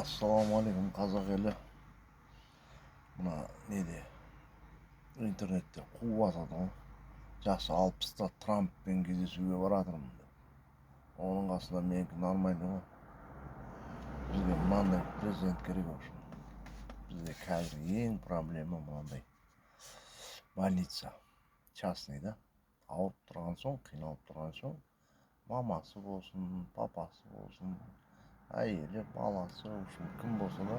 Ассалаумағалейкум қазақ елі. Мына неде интернетте қуып жатады ғой. Жасы 60-та Трамппен кездесуге баратырмын деп. Оның қасында менікі нормальный ғой. Бізге мынандай президент керек общем. Бізде қазір ең проблема мынандай. Больница частный да. Ауырып тұрған соң, қиналып тұрған соң, мамасы болсын, папасы болсын, әйелі, баласы, кім болса да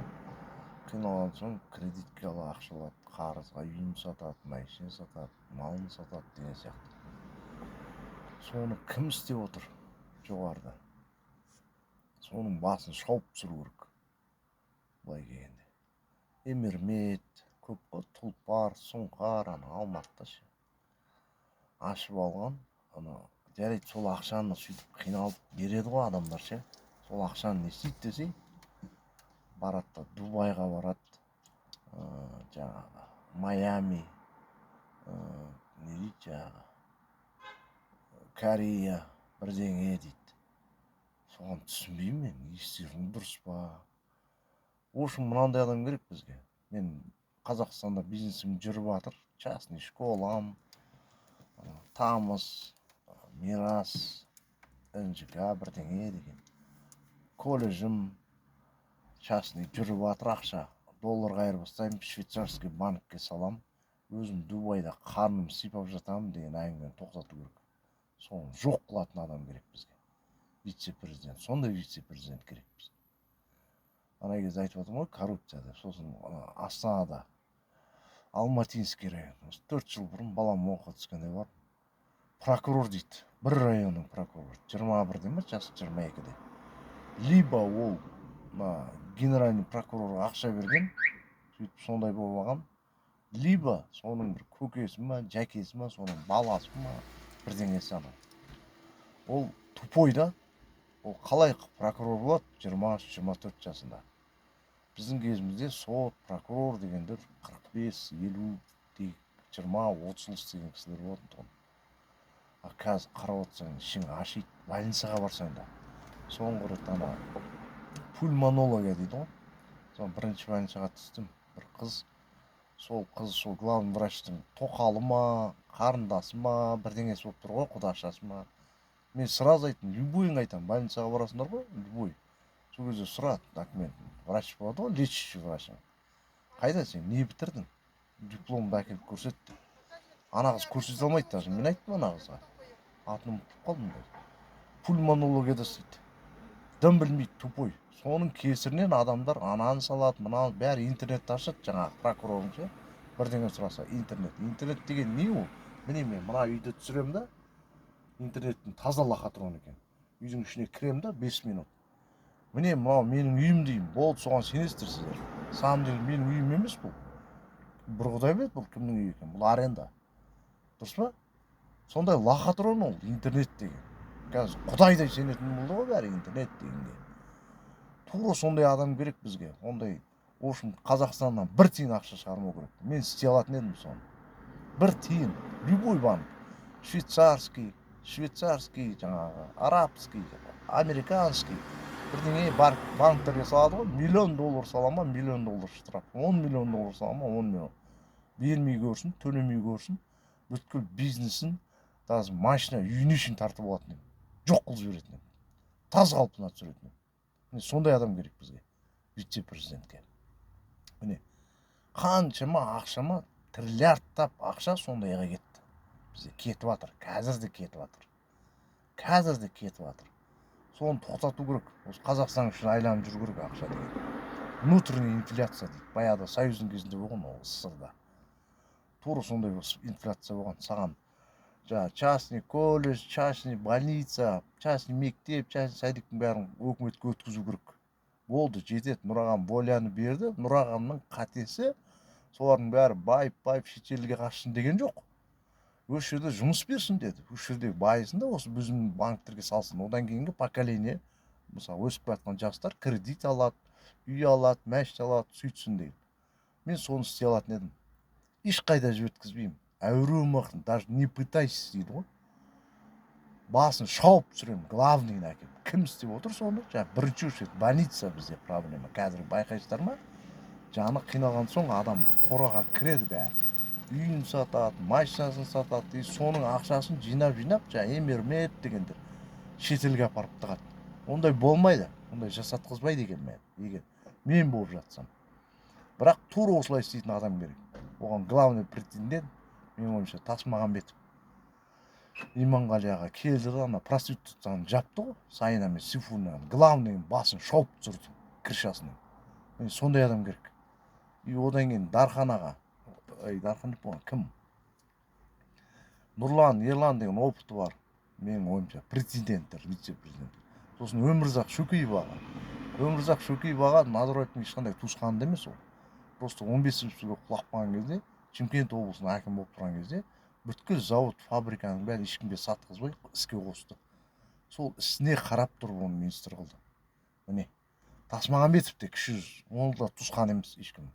қиналған соң кредитке ала ақша алады, қарызға үйін сатады, машина сатады, малын сатады деген сияқты. Соны кім істеп отыр жоғарыда? Соның басын шауып түсіру керек. Былай келгенде. Эмирмет, көп қой, Тұлпар, Сұңқар, Алматыда ше. Ашып алған, жарайды сол ақшаны сөйтіп қиналып береді ғой адамдар ше. Сол ақшаны не істейді десей, барады да Дубайға барады, жаңағы Майами, не дейді жаңағы Корея бірдеңе дейді. Соған түсінбеймін мен, не істерім дұрыс па? Общем, мынандай адам керек бізге. Мен Қазақстанда бизнесім жүріп жатыр, частный школам, Тамыз, Мирас, НЖК бірдеңе деген. Колледжім частный жүріп жатыр, ақша. Долларға айырбастаймын, швейцарский банкке салам. Өзім Дубайда қарным сипап жатамын деген әңгімені тоқтату керек. Соны жоқ қылатын адам керек бізге. Вице-президент, сондай вице-президент керек бізге. Ана кезде айтып отырмын ғой, коррупция деп. Сосын Астанада, Алматинский район. 4 жыл бұрын балам оқуға түскенде бар. Прокурор дейді. Бір районның прокуроры. 21-де ме, жасы 22-де. Либо ол генеральный прокурорға ақша берген, сөйтіп сондай болмаған, либо соның бір көкесі ма, жәкесі ма, соның баласы ма, бірдеңесі ана. Ол тупой да, ол қалай прокурор болады 23-24 жасында. Біздің кезімізде сот, прокурор дегендер 45-50, 20-30 жыл істеген кісілер болатын. Қазір қарап отырсаң, ішің ашиды, больницаға барсаң да. Соңғы рет пульмонология дейді ғой. Соны бірінші больницаға түстім. Бір қыз, сол главный врачтың тоқалы ма, қарындасы ма, бірдеңесі болып тұр ғой, құдашасы ма. Мен сразу айттым, любойын айтам, больницаға барасыңдар ғой, любой. Сол кезде сұрады документін. Врач болады ғой, лечащий врач. Қайда сен, не бітірдің? Дипломды әкеліп көрсетті. Ана қыз көрсете алмайды даже. Мен айттым ана қызға. Атын ұмытып қалдым ғой. Пульмонологияда істейді. Дым білмейді, тупой. Соның кесірінен адамдар ананы салады, мынаны бәрі интернетті ашады, жаңағы прокурорың ше. Бірдеңе сұраса, интернет деген не ол? Міне мен мына үйді түсірем да, интернеттің таза лохотрон екен. Үйдің ішіне кірем да 5 минут. Міне мынау менің үйім деймін, болды, соған сенесіздер сіздер. Самом деле менің үйім емес бұл. Бір құдай біледі бұл кімнің үйі екен, бұл аренда. Дұрыс па? Сондай лохотрон ол интернет деген. Қазір құдайдай сенетін болды ғой бәрі интернет дегенге. Тура сондай адам керек бізге. Ондай, в общем, Қазақстаннан бір тиын ақша шығармау керек. Мен істей алатын едім соны. Бір тиын, любой банк. Швейцарский, жаңағы, арабский, американский. Бірдеңе банктерге салады ғой, $1 миллион салама, $1 миллион штраф. $10 миллион салама, $10 миллион. Бермей көрсін, төлемей көрсін. Бүткіл бизнесін, даже машина үйіне шейін тартып алатын. Жоқ қылып жіберетін. Таз қалпына түсіретін. Міне сондай адам керек бізге, вице-президентке. Міне қаншама ақшама, триллиардтап ақша сондайға кетті. Бізде кетіп жатыр, қазір де кетіп жатыр. Соны тоқтату керек. Осы Қазақстан үшін айланып жүру керек ақша деген. Внутренняя инфляция дейді. Баяғыда Союздың кезінде болған ол СССРда. Тура сондай инфляция болған. Саған частный колледж, частный больница, частный мектеп, частный садиктің бәрін өкіметке өткізу керек. Болды, жетеді. Нұрағам воляны берді. Нұрағамның қатесі, солардың бәрі байып шетелге қашсын деген жоқ. Осы жерде жұмыс берсін деді. Осы жерде байысын да осы біздің банктерге салсын. Одан кейінгі поколение, мысалы өсіп жатқан жастар кредит алады, үй алады, машина алады, сөйтсін дейді. Мен соны істей алатын едім. Ешқайда жіберткізбеймін. Әуремақын, даже не пытайсыз дейді ғой. Басын шауып түсіремін, главныйын әкеліп. кім істеп отыр соны? Жаңағы бірінші очередь больница бізде проблема. Қазір байқайсыздар ма? Жаны қиналған соң адам қораға кіреді бәрі. Үйін сатады, машинасын сатады, соның ақшасын жинап жаңағы емермет дегендер шетелге апарып тығады. Ондай болмайды, ондай жасатқызбайды екен мен, егер мен болып жатсам. Бірақ тура осылай істейтін адам керек. Оған главный претендент, менің ойымша, Тасмағамбетов. Иманғали аға келді де ана проституцияны жапты ғой, Сайына мен Сейфуллиннің главный басын шауып түсірді крышасынан. Сондай адам керек. И одан кейін Дархан аға, Дархан деп болған кім? Нұрлан, Ерлан деген опыты бар. Менің ойымша президенттер, вице-президенттер. Сосын Өмірзақ Шөкеев аға. Өмірзақ Шөкеев аға Назарбаевтың ешқандай туысқаны емес ол. Просто 15-ші жылы құлап қалған кезде, Шымкент облысының әкімі болып тұрған кезде, бүткіл завод, фабриканың бәрін ешкімге сатқызбай іске қосты. Сол ісіне қарап тұрып оны министр қылды. Міне, Тасмағамбетов те кіші жүз, оны да туысқан емес ешкім.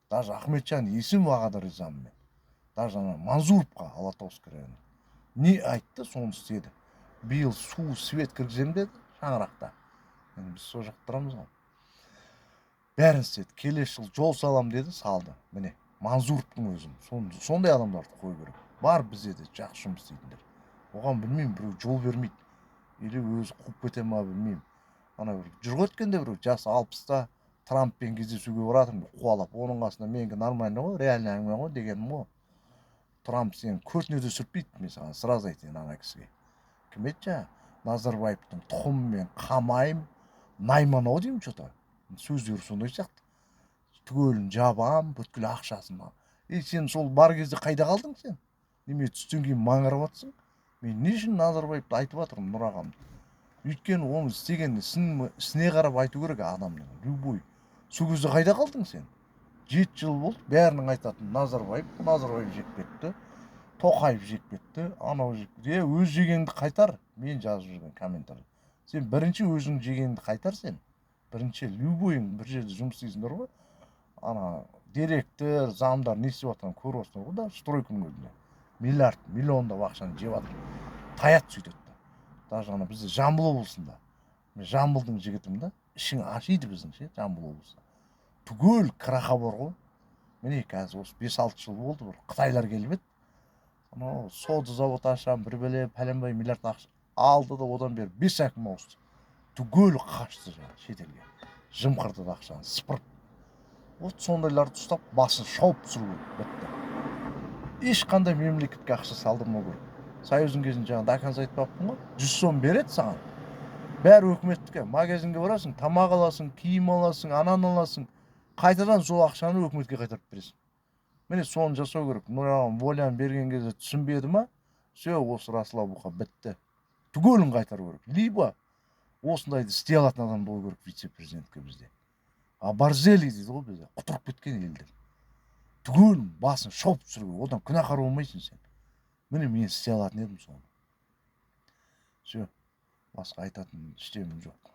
Даже Ахметжан Есімов аға да ризамын мен. Даже Манзуровқа, Алатауск районы. Не айтты, соны істеді. Биыл су, свет кіргізем деді, шаңырақта. Біз сол жақта тұрамыз ғой. Бәрін істеді. Келесі жыл жол салам деді, салды. Міне, Манзуровтың өзін. Сондай адамдарды қою керек. Бар бізде де жақсы жұмыс істейтіндер. Оған білмеймін, біреу жол бермейді. Или өзі қуып кете ма, білмеймін. Ана бір жүріп өткенде біреу жасы 60-та Трамппен кездесуге баратырмын, қуалап. Оның қасында менікі нормально ғой, реальный әңгіме ғой дегенім ғой. Трамп сенің көтіне де сүртпейді, мен саған сразу айтайын ана кісіге. Кім еді жаңа? Назарбаевтың тұқымымен қамайым, Найман-ау деймін что-то. Сөздері сондай сияқты. Түгелін жабам, бүткіл ақшасын. Сен сол бар кезде қайда қалдың сен? Неме түстен кейін маңырап атсың? Мен не үшін Назарбаевты айтып атырмын, Нұр ағамды? Өйткені оның істеген ісіне қарап айту керек адамның, любой. Сол кезде қайда қалдың сен? 7 жыл болды, бәрінің айтатын Назарбаев жеп кетті, Тоқаев жеп кетті, анау жеп кетті. Өз жегенді қайтар, мен жазып жүрген комментарий. Сен бірінші өзің жегенді қайтар сен. Бірінші, любойың бір жерде жұмыс істейсіңдер ғой. Ана директор, замдар не істеп жатқанын көріп отырсыңдар ғой да, стройканың өзінде. Миллиард, миллиондап ақшаны жеп жатыр. Таят сөйтеді. Даже ана бізде Жамбыл облысында. Мен Жамбылдың жігітімін да, ішің ашиды біздің ше, Жамбыл облысы. Түгел қырақа бар ғой. Міне қазір осы 5-6 жыл болды, бір Қытайлар келіп еді. Анау сода завод ашам, бір бәле пәленбай миллиард ақша алды да одан бері 5 әкім ауысты. Түгел қашты шетелге. Жымқырды да ақшаны, сыпырып. Вот сондайларды ұстап, басын шауып түсіру бітті. Ешқандай мемлекетке ақша салдырмау керек. Союздың кезінде жаңа Даканс айтпаппын ғой, 100 сом береді саған. Бәрі өкіметтікі. Магазинге барасың, тамақ аласың, киім аласың, анан аласың. Қайтадан сол ақшаны өкіметке қайтарып бересің. Міне соны жасау керек. Нұрағам волян берген кезде түсінбеді ма? Все, осы Расылабуға бітті. Түгелін қайтару керек. Либо осындайды істей алатын адам болу керек вице-президентке бізде. Борзелий дейді ғой бізде, құтырып кеткен елдер. Түгелін басын шауып түсіру керек. Одан күнәһар болмайсың сен. Міне мен істей алатын едім соны. Все, басқа айтатын іштемім жоқ.